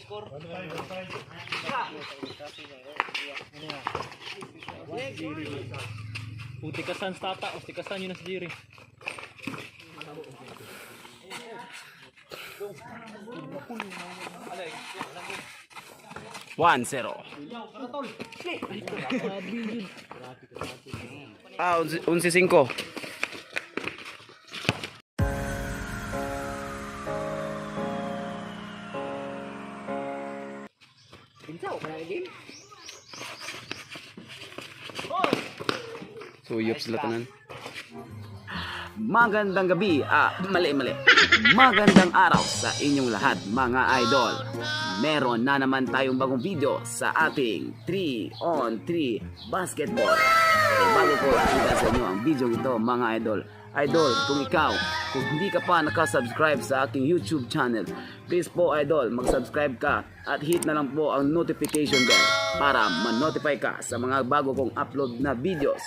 score. Utikasan sa tata, utikasan yun na si Jerry. 1-0. 11-5. Suyop sila tanan. Magandang gabi, mali. Magandang araw sa inyong lahat mga idol. Meron na naman tayong bagong video sa ating 3-on-3 basketball. So, bago ko ipakita sa inyo ang video ito mga idol, kung hindi ka pa nakasubscribe sa aking YouTube channel, please po idol, mag-subscribe ka at hit na lang po ang notification bell para ma-notify ka sa mga bago kong upload na videos.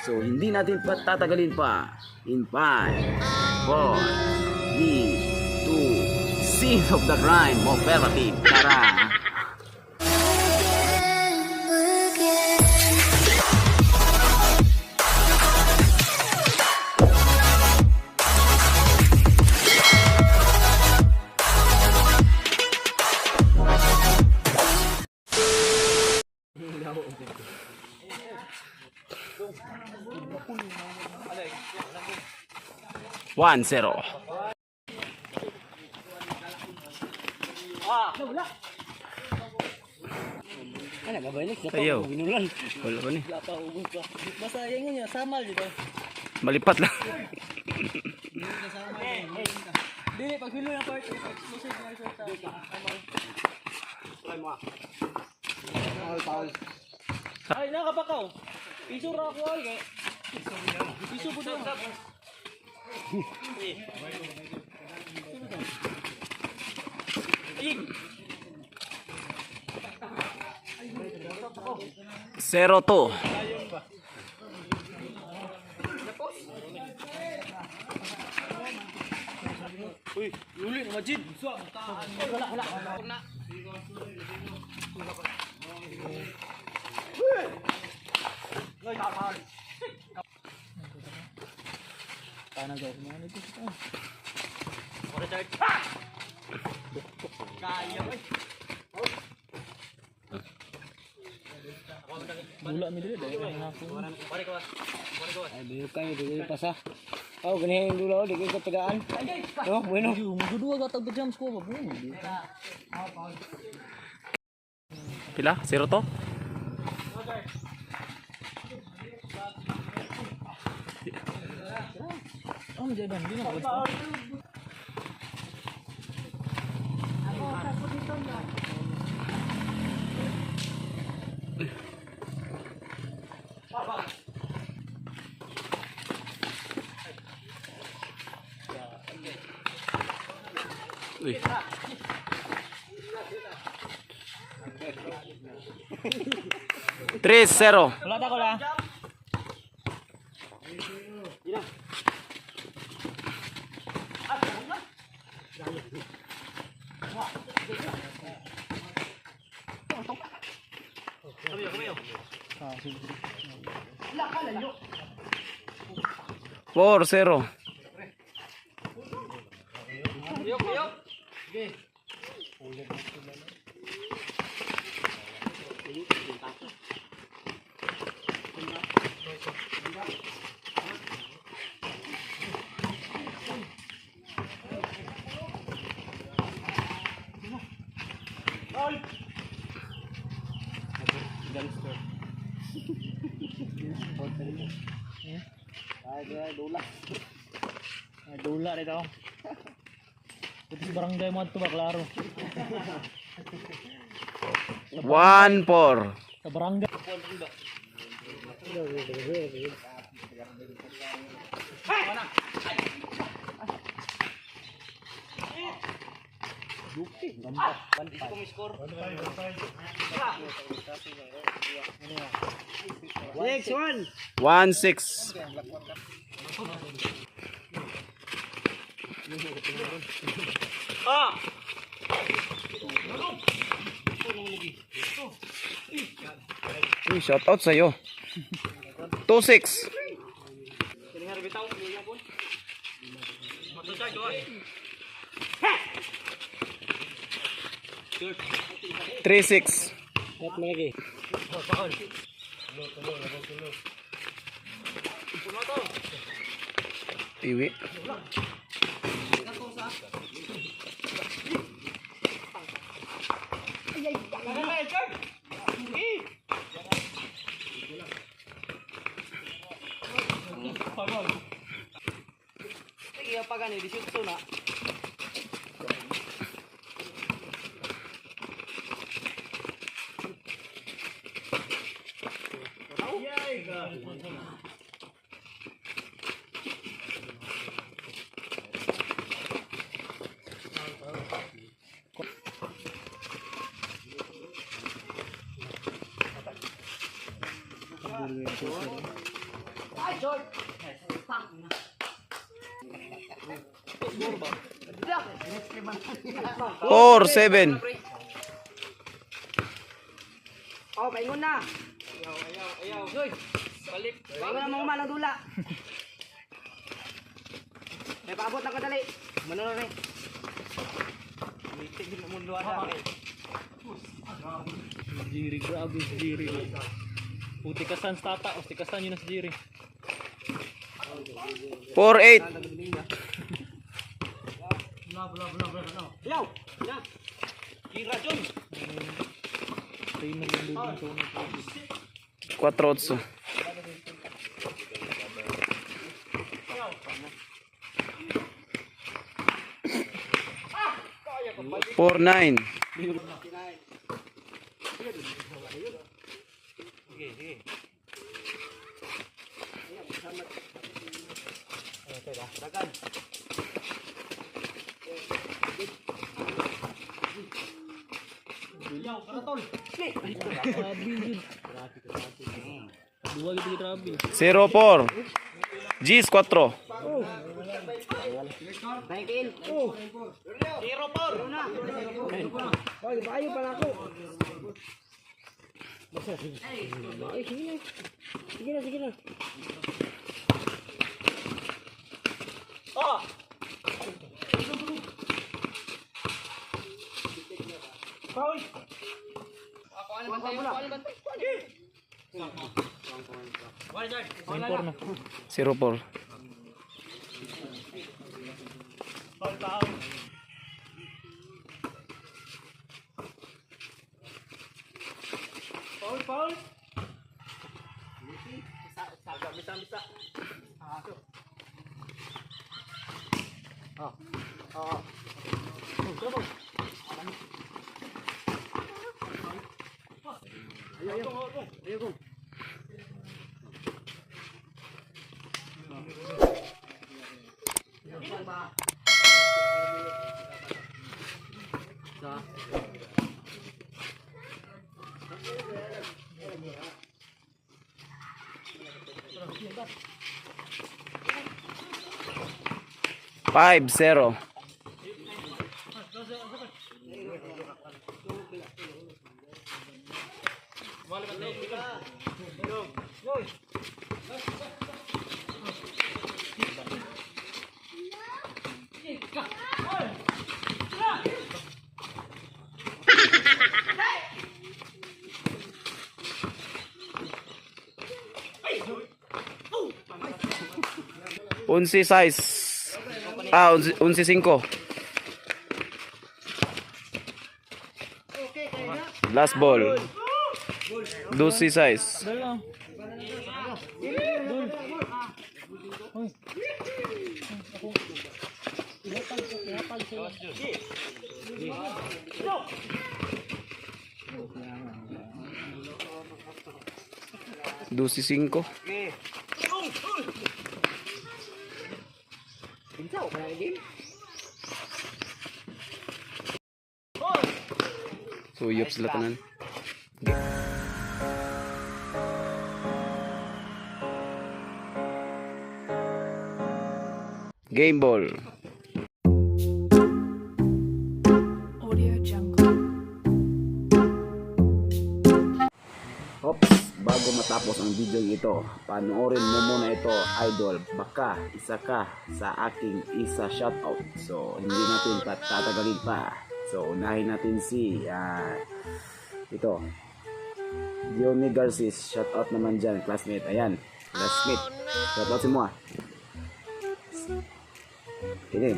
So hindi natin patatagalin pa. In 5, 4, 3, 2, Scenes of the Grind Operative. Tara! One zero. Ayaw. Wala pa ni. Basta yung niya, samal dito. Malipat lang. Dili, pag hilo ng part, exclusive na isa sa samal. Ay, nakapakaw. Piso ra ako ay. Piso po doon. Zero two. Uy, ulit Majid. Wala. Tanah daw mga nito. Kaya ba? Bula mi dili dahil ang ako. Pare ko. Ay, biyo kayo, di pa sa. Oh, ganyan yung dulaw, di kayo katagaan. No, bueno. Magdudua ka tag jams ko ba? Pila? Zero to? Oh, jadan di na basta. Uy. Tres zero. Wala ta ko la. Four zero. Ay dula dito. Ito sa barangay mo ato ba klaro. 1-4. Sa barangay. Next one. 1-6. Uy, shout out sa'yo. 2-6. Kiningar bitaw, yung po. Matutay ko. 3-6. Kat lagi. Tiwi. Sige, pag ano, 18 na. Four, 7. Oh, paingon na. Ayaw. Joy, balik. Paingon na mga malang dula. May paabot na ko dali. Manunod rin. Mitig na mundo ata. Jiri, grabe si Jiri. Utikasan sa tata, utikasan yun na si Jiri. 4-8. Ayaw. Ya. Kira John. Tayo na lang doon sa unang 4-8. Four, 9. Dua gitu grabe. 0-4. Gis 4. Bangkin. Zero por. Hoy, bayo pa na ako. Ay, sige na. Sige na. Oh. Paul. Ako ano bantay? Wala dyan. 9-4 na. 0-4. Paul. Bisa. Five, 0. Unsi size. 11-5. Last ball. 12 size. Dal lang. Dosi 5. Pinsaw pa na game. Suyop sila tanan. Game ball. Audio Jungle. Oops, bago matapos ang video ito, panoorin mo muna ito, idol. Baka isa ka sa aking isa shoutout. So, hindi natin tatagalin pa. So, unahin natin si ito. Diony Garcis, shoutout naman dyan, classmate. Ayan, classmate. Shoutout si Mua. Ini.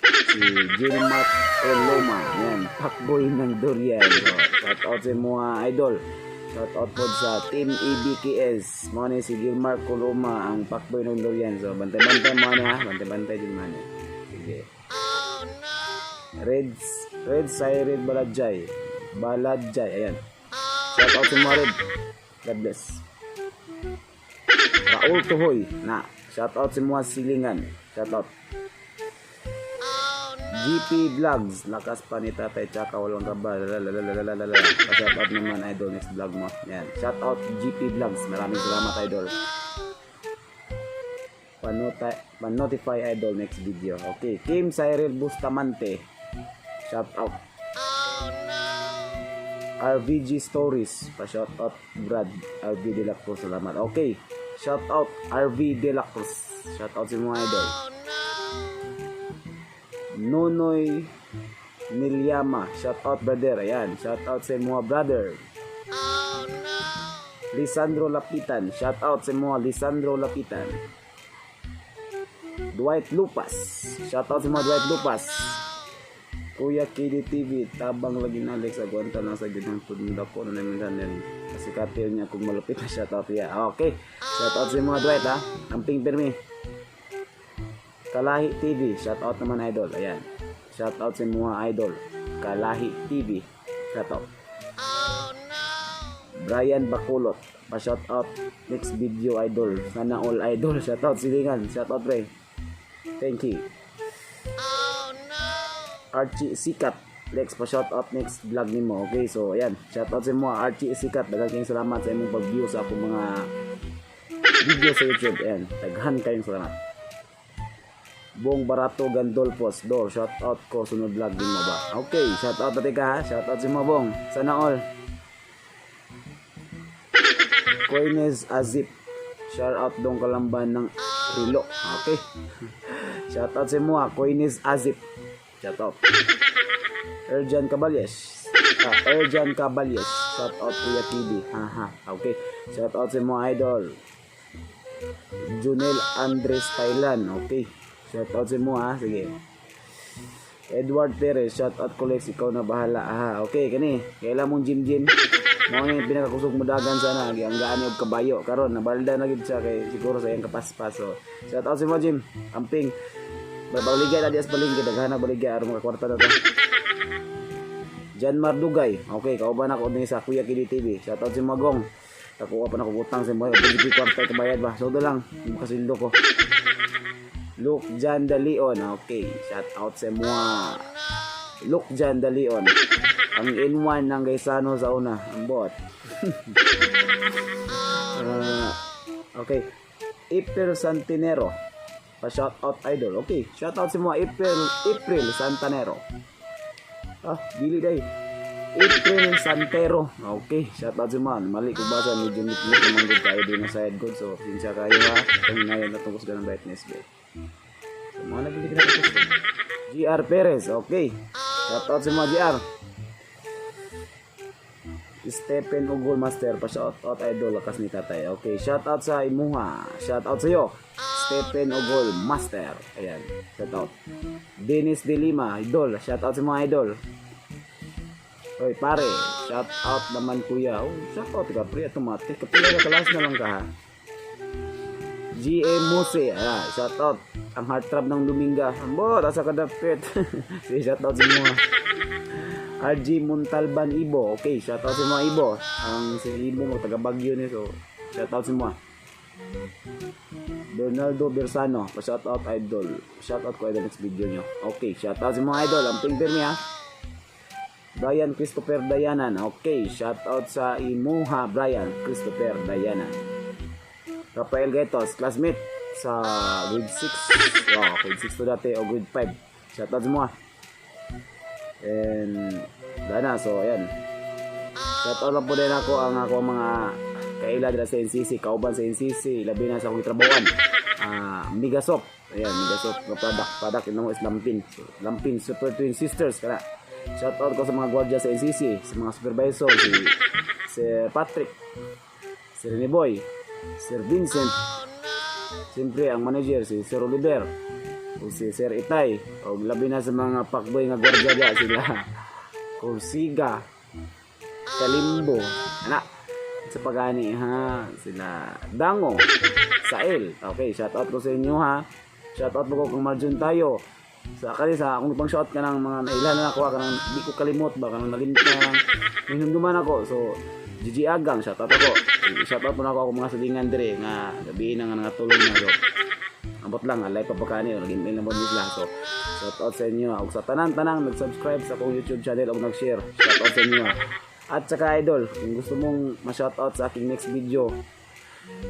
Si Gilmar Coloma. Ayan, pakboy ng Durian. So, shoutout si Mua, idol. Shoutout po sa Team EBKS. Mga ni si Gilmar Coloma, ang pakboy ng Durian. So, bantay-bantay mo na ha. Bantay-bantay din man. Sige. Red Sired Baladjay. Ayan. Shoutout si Marid. God bless. Raul Tuhoy. Shoutout si Mua Silingan. Shoutout. GP Vlogs. Lakas pa ni tatay. Tsaka walang kaba. Shoutout naman, idol. Next vlog mo. Yan. Shoutout GP Vlogs. Maraming salamat, idol. Pan-notify, idol. Next video. Okay. Kim Cyril Bustamante. Shoutout. RVG Stories, pa-shoutout Brad RV De La Cruz, salamat. Okay, shoutout RV De La Cruz, shoutout si mga idol. Nonoy Nilyama, shoutout brother, ayan, shoutout si mga brother. Lisandro Lapitan, shoutout si mga Lisandro Lapitan. Dwight Lupas, shoutout si mga Dwight Lupas. Kuya KDTV, tabang lagi na Alex, agwanta lang sa gitang tudong dako na namin ganyan. Kasi katil niya kung malapit na shoutout niya. Okay, shoutout sa mga Dwight ha. Amping permi. Kalahi TV, shoutout naman idol. Ayan, shoutout sa mga idol. Kalahi TV, shoutout. Brian Bakulot, pa-shoutout. Next video idol. Sana all idol, shoutout Silingan, shoutout pre. Thank you. Archie Sikat, next pa shoutout next vlog nimo. Okay, so ayan, shoutout sa mo Archie Sikat. Daghang salamat sa imong pag-view sa akong mga video sa YouTube. Ayan, daghan kayong salamat. Bong Barato Gandolfos, do shoutout ko sunod vlog din mo ba? Okay, shoutout pati ka ha. Shoutout sa mo Bong. Sana all. Coines Azip, shoutout dong kalamban ng Rilo. Okay. Shoutout sa mo Coines Azip. Shoutout. Erjan Caballes. Shoutout Kuya TV. Haha. Okay. Shoutout sa mga idol. Junel Andres Thailand. Okay. Shoutout sa mga. Sige. Edward Perez. Shoutout Colex. Ikaw na bahala. Aha. Okay. Kani. Kailan mong Jim. Mga nga pinakakusog mo dagan sana. Ang gaan yung kabayo. Karon nabalda na gid siya. Kay siguro sa iyang kapaspas. So, shoutout sa mga Jim. Amping. Baligay na dias baligay, daghana baligay aron makakwarta na to. Jan Mardugay, okay, kauban ako din sa Kuya Kidi TV. Shoutout si Magong. Nakuha pa na utang sa mga baligay kwarta kabayad ba. So do lang, makasildo ko. Luke Jan De Leon, okay, shoutout sa mga Luke Jan De Leon. Ang in-one ng Gaisano sa una, ang bot. Okay, April Santinero. Pa-shoutout idol. Okay, shoutout si mga April Santanero. Dili day. April Santero. Okay, shoutout si mga. Mali ko basa, medyo nitlit naman good tayo din na side good. So, sinsya kayo ha. Kung ngayon natungkos ka ng brightness ba. So, mga nagbilig na tapos. GR Perez. Okay, shoutout si mga GR. Stephen Ugol Master, pa-shoutout idol, lakas ni tatay. Okay, shoutout sa imuha. Shoutout sa iyo. Stephen Ogol Master. Ayan, shoutout. Dennis De Lima, idol. Shoutout sa mga idol. Oy, pare. Shoutout naman kuya. Oh, shoutout ka pre, automatic. Kapila ka kalas na lang ka ha. GM Mose. Ayan, shoutout. Ang heartthrob ng Luminga. Ambot, asa ka dapit. Sige, shoutout sa mga. RG Montalban Ibo. Okay, shoutout sa mga Ibo. Ang si Ibo mo taga Baguio ni, so shoutout sa mga. Bernardo Bersano, pa-shoutout idol. Shoutout ko idol next video nyo. Okay, shoutout sa mga idol. Ang ping permi ha. Brian Christopher Dayanan. Okay, shoutout sa imuha Brian Christopher Dayanan. Rafael Gaitos, classmate sa grade 6. Wow, grade 6 to dati o grade 5. Shoutout sa mga. And dana, so ayan. Shoutout lang po din ako ang mga kaila dila sa NCC, kauban sa NCC, labi na sa akong trabawan. Migasop. Ayan, Migasop nga product ino is Lampin. So, Lampin Super Twin Sisters kana. Shout out ko sa mga gwardiya sa NCC, sa mga supervisor, si Patrick, si Rene Boy, Sir Vincent, siyempre ang manager si Sir Oliver, o si Sir Itay, o labi na sa mga pakboy nga gwardiya dyan, sila Kursiga, Kalimbo, anak, sa pagani ha, sila Dango, Sael. Okay, shout out ko sa inyo ha. Shout out mo ko kung Marjun tayo. Sa kanisa, kung pang shout ka ng mga nailan na nakuha ka ng di ko kalimot ba, ka ng nalimit na minunduman ako. So, Gigi Agang, shout out ako. Shout out mo na ako mga salingan dire nga gabihin na nga tuloy na. So, abot lang, alay pa kani, naging mail na bonus lang. So, shout out sa inyo. Ug sa tanan-tanang nag-subscribe sa akong YouTube channel ug nag-share. Shout out sa inyo. At saka idol, kung gusto mong ma-shout out sa aking next video,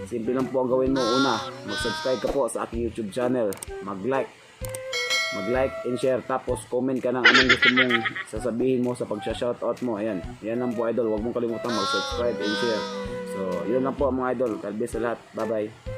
simple lang po ang gawin mo. Una, mag-subscribe ka po sa aking YouTube channel. Mag-like and share, tapos comment ka ng anong gusto mong sasabihin mo sa pag-shoutout mo. Ayan, yan lang po idol, huwag mong kalimutan mag-subscribe and share. So, yun lang po mga idol. God bless sa lahat. Bye bye.